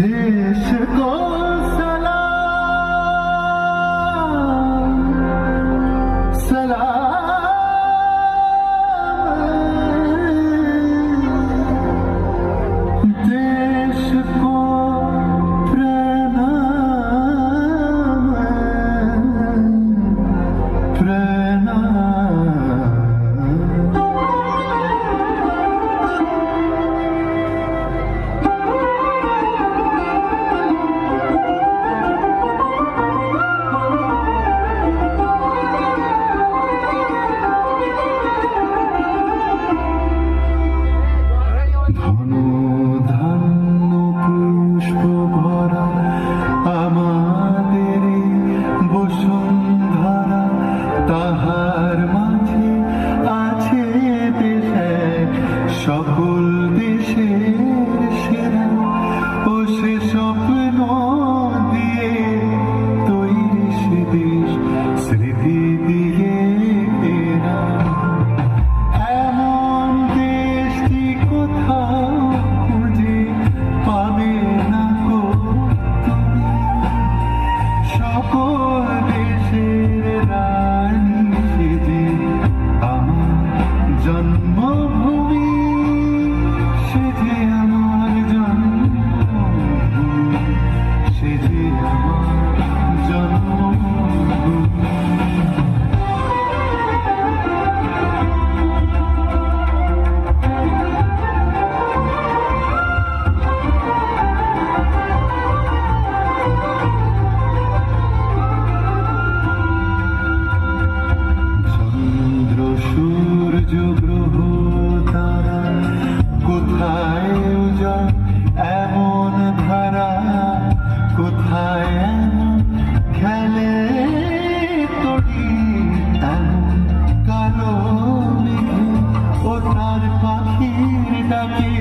देश को सलाम सलाम, देश को प्रणाम प्रणाम। সকল দেশের সেরা ও সে স্বপ্ন দিয়ে তৈরি সে দেশ স্মৃতি দিয়ে ঘেরা। এমন দেশটি কোথাও খুঁজে পাবে না গো তুমি, সকল দেশের রানী সেজে আমার জন্মভূমি, সেজে আমার জন্মভূমি, সেজে আমার জন্মভূমি। চন্দ্র সূর্য গ্রহ তারা কোথায় উজাড় এমন ধারা, কোথায় এমন খেলে তড়ি এমন কালো মেঘে ও তার পাখির ডাকে